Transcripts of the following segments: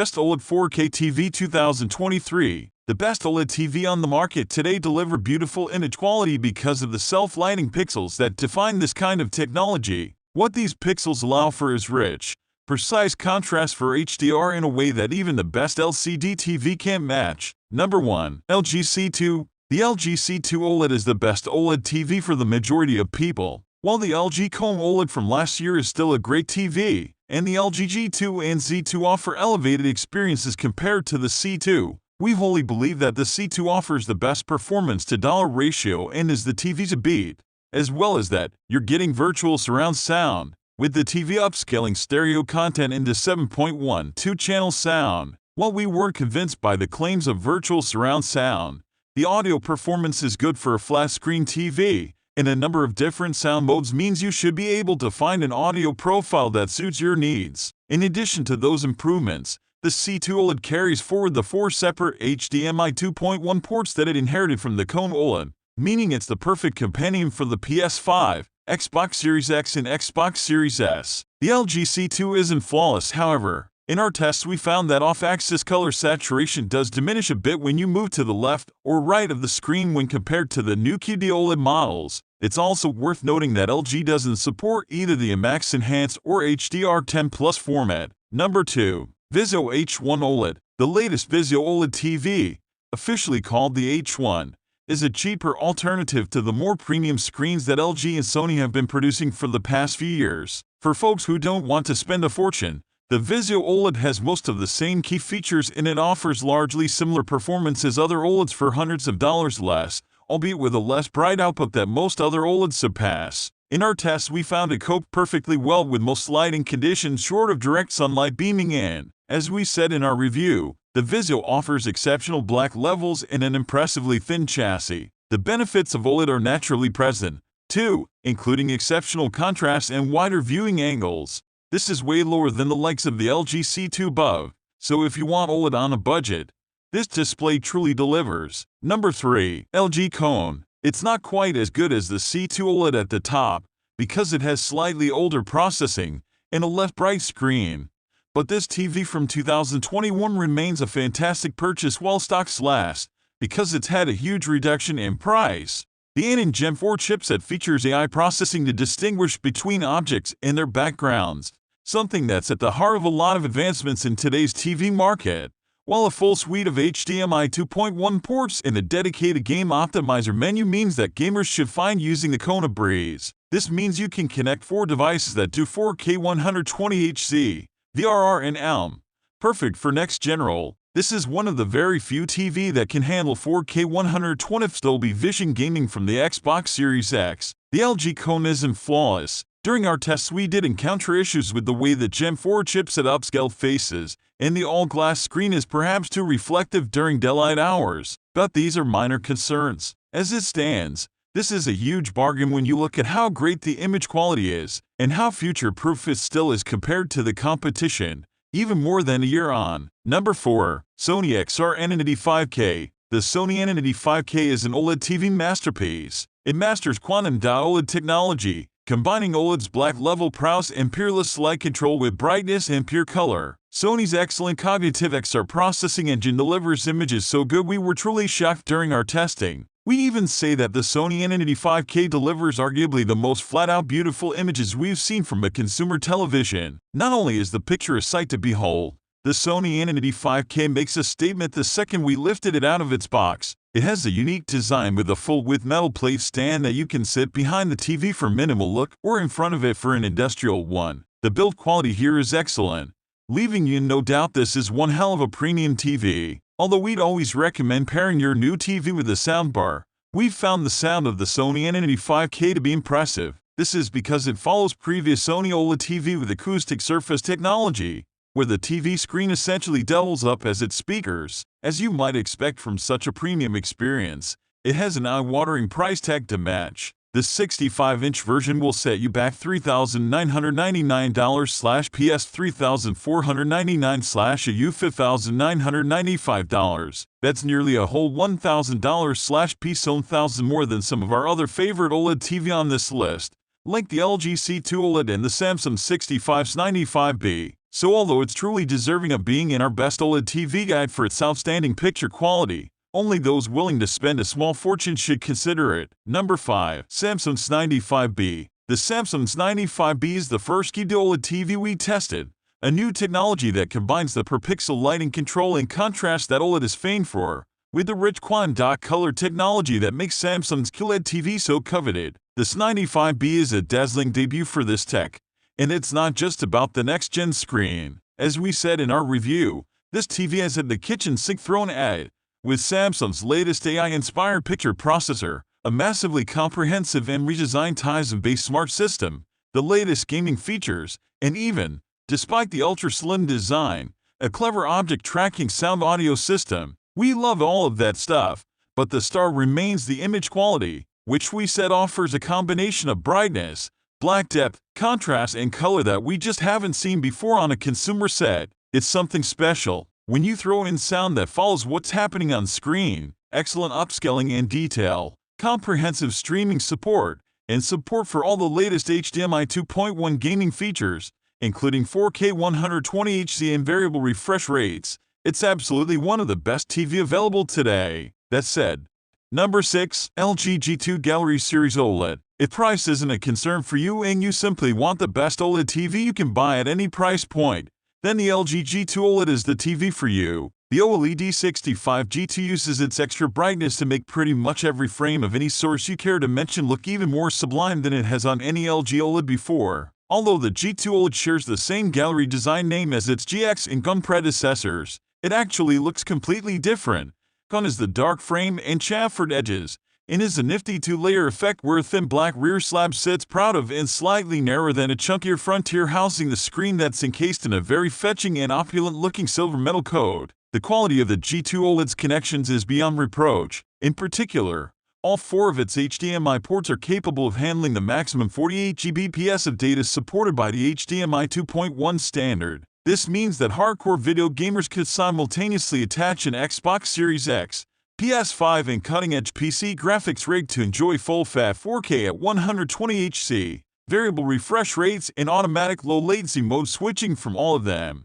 Best OLED 4K TV 2023. The best OLED TV on the market today deliver beautiful image quality because of the self-lighting pixels that define this kind of technology. What these pixels allow for is rich, precise contrast for HDR in a way that even the best LCD TV can't match. Number 1. LG C2. The LG C2 OLED is the best OLED TV for the majority of people. While the LG Cone OLED from last year is still a great TV, and the LG G2 and Z2 offer elevated experiences compared to the C2, we wholly believe that the C2 offers the best performance to dollar ratio and is the TV to beat. As well as that, you're getting virtual surround sound, with the TV upscaling stereo content into 7.12 channel sound. While we weren't convinced by the claims of virtual surround sound, the audio performance is good for a flat-screen TV, and a number of different sound modes means you should be able to find an audio profile that suits your needs. In addition to those improvements, the C2 OLED carries forward the 4 separate HDMI 2.1 ports that it inherited from the Cone OLED, meaning it's the perfect companion for the PS5, Xbox Series X and Xbox Series S. The LG C2 isn't flawless, however. In our tests we found that off-axis color saturation does diminish a bit when you move to the left or right of the screen when compared to the new QD OLED models. It's also worth noting that LG doesn't support either the IMAX Enhanced or HDR10 Plus format. Number 2. Vizio H1 OLED. The latest Vizio OLED TV, officially called the H1, is a cheaper alternative to the more premium screens that LG and Sony have been producing for the past few years. For folks who don't want to spend a fortune, the Vizio OLED has most of the same key features and it offers largely similar performance as other OLEDs for hundreds of dollars less, albeit with a less bright output that most other OLEDs surpass. In our tests we found it coped perfectly well with most lighting conditions short of direct sunlight beaming in. As we said in our review, the Vizio offers exceptional black levels and an impressively thin chassis. The benefits of OLED are naturally present, too, including exceptional contrast and wider viewing angles. This is way lower than the likes of the LG C2 above, so if you want OLED on a budget, this display truly delivers. Number 3. LG Cone. It's not quite as good as the C2 OLED at the top, because it has slightly older processing and a less bright screen. But this TV from 2021 remains a fantastic purchase while stocks last, because it's had a huge reduction in price. The N Gen 4 chipset features AI processing to distinguish between objects and their backgrounds, something that's at the heart of a lot of advancements in today's TV market. While a full suite of HDMI 2.1 ports and a dedicated game optimizer menu means that gamers should find using the Cone a breeze. This means you can connect 4 devices that do 4K 120Hz, VRR and ALM. Perfect for next-gen role. This is one of the very few TV that can handle 4K 120 Dolby Vision gaming from the Xbox Series X. The LG Cone isn't flawless. During our tests we did encounter issues with the way the Gen 4 chipset upscaled faces, and the all-glass screen is perhaps too reflective during daylight hours. But these are minor concerns. As it stands, this is a huge bargain when you look at how great the image quality is, and how future-proof it still is compared to the competition, even more than a year on. Number 4. Sony XR Entity 5K. The Sony Entity 5K is an OLED TV masterpiece. It masters quantum dot OLED technology, combining OLED's black level prowess and peerless light control with brightness and pure color. Sony's excellent cognitive XR processing engine delivers images so good we were truly shocked during our testing. We even say that the Sony Entity 5K delivers arguably the most flat-out beautiful images we've seen from a consumer television. Not only is the picture a sight to behold, the Sony Entity 5K makes a statement the second we lifted it out of its box. It has a unique design with a full-width metal plate stand that you can sit behind the TV for minimal look or in front of it for an industrial one. The build quality here is excellent, leaving you in no doubt this is one hell of a premium TV. Although we'd always recommend pairing your new TV with a soundbar, we've found the sound of the Sony Entity 5K to be impressive. This is because it follows previous Sony OLED TV with acoustic surface technology, where the TV screen essentially doubles up as its speakers. As you might expect from such a premium experience, it has an eye-watering price tag to match. The 65-inch version will set you back $3,999/PS $3,499/AU $5,995. That's nearly a whole $1,000/P more than some of our other favorite OLED TV on this list, like the LG C2 OLED and the Samsung 6595B. So although it's truly deserving of being in our best OLED TV guide for its outstanding picture quality, only those willing to spend a small fortune should consider it. Number 5. Samsung's 95B. The Samsung's 95B is the first key to OLED TV we tested, a new technology that combines the per-pixel lighting control and contrast that OLED is famed for, with the rich quantum dot color technology that makes Samsung's QLED TV so coveted. This 95B is a dazzling debut for this tech, and it's not just about the next-gen screen. As we said in our review, this TV has had the kitchen sink thrown at it, with Samsung's latest AI-inspired picture processor, a massively comprehensive and redesigned Tizen-based smart system, the latest gaming features, and even, despite the ultra-slim design, a clever object tracking sound audio system. We love all of that stuff, but the star remains the image quality, which we said offers a combination of brightness, black depth, contrast, and color that we just haven't seen before on a consumer set. It's something special when you throw in sound that follows what's happening on screen, excellent upscaling and detail, comprehensive streaming support, and support for all the latest HDMI 2.1 gaming features, including 4K 120Hz and variable refresh rates. It's absolutely one of the best TV available today. That said, number 6. LG G2 Gallery Series OLED. If price isn't a concern for you and you simply want the best OLED TV you can buy at any price point, then the LG G2 OLED is the TV for you. The OLED 65 G2 uses its extra brightness to make pretty much every frame of any source you care to mention look even more sublime than it has on any LG OLED before. Although the G2 OLED shares the same gallery design name as its GX and GUN predecessors, it actually looks completely different. GUN is the dark frame and chamfered edges, and is a nifty two-layer effect where a thin black rear slab sits proud of and slightly narrower than a chunkier frontier housing the screen that's encased in a very fetching and opulent-looking silver metal coat. The quality of the G2 OLED's connections is beyond reproach. In particular, all 4 of its HDMI ports are capable of handling the maximum 48 Gbps of data supported by the HDMI 2.1 standard. This means that hardcore video gamers could simultaneously attach an Xbox Series X, PS5 and cutting-edge PC graphics rig to enjoy full-fat 4K at 120Hz, variable refresh rates, and automatic low-latency mode switching from all of them.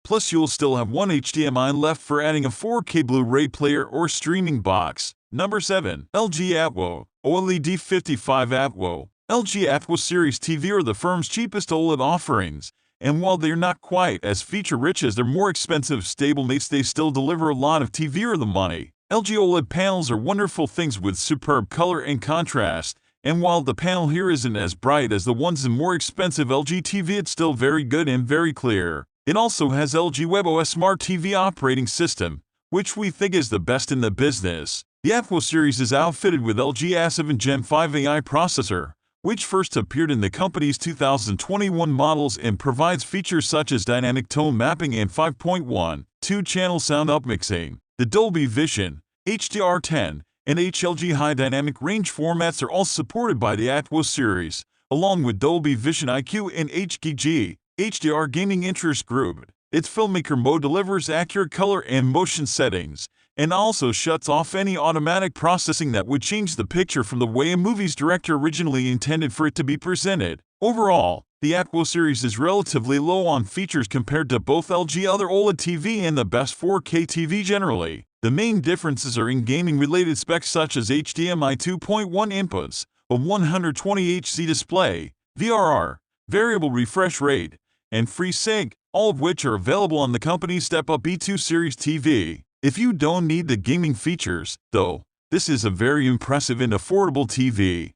Plus you'll still have one HDMI left for adding a 4K Blu-ray player or streaming box. Number 7. LG Atwo OLED 55 Atwo. LG Atwo Series TV are the firm's cheapest OLED offerings, and while they're not quite as feature-rich as their more expensive stablemates, they still deliver a lot of TV for the money. LG OLED panels are wonderful things with superb color and contrast, and while the panel here isn't as bright as the ones in more expensive LG TV, it's still very good and very clear. It also has LG WebOS Smart TV operating system, which we think is the best in the business. The Atwo series is outfitted with LG A7 Gen 5 AI processor, which first appeared in the company's 2021 models and provides features such as dynamic tone mapping and 5.1 2-channel sound upmixing. The Dolby Vision, HDR10, and HLG High Dynamic Range formats are all supported by the Atwo series, along with Dolby Vision IQ and HDG, HDR Gaming Interest Group. Its filmmaker mode delivers accurate color and motion settings, and also shuts off any automatic processing that would change the picture from the way a movie's director originally intended for it to be presented. Overall, the Atwo series is relatively low on features compared to both LG other OLED TV and the best 4K TV generally. The main differences are in gaming-related specs such as HDMI 2.1 inputs, a 120Hz display, VRR, variable refresh rate, and FreeSync, all of which are available on the company's step-up B2 series TV. If you don't need the gaming features, though, this is a very impressive and affordable TV.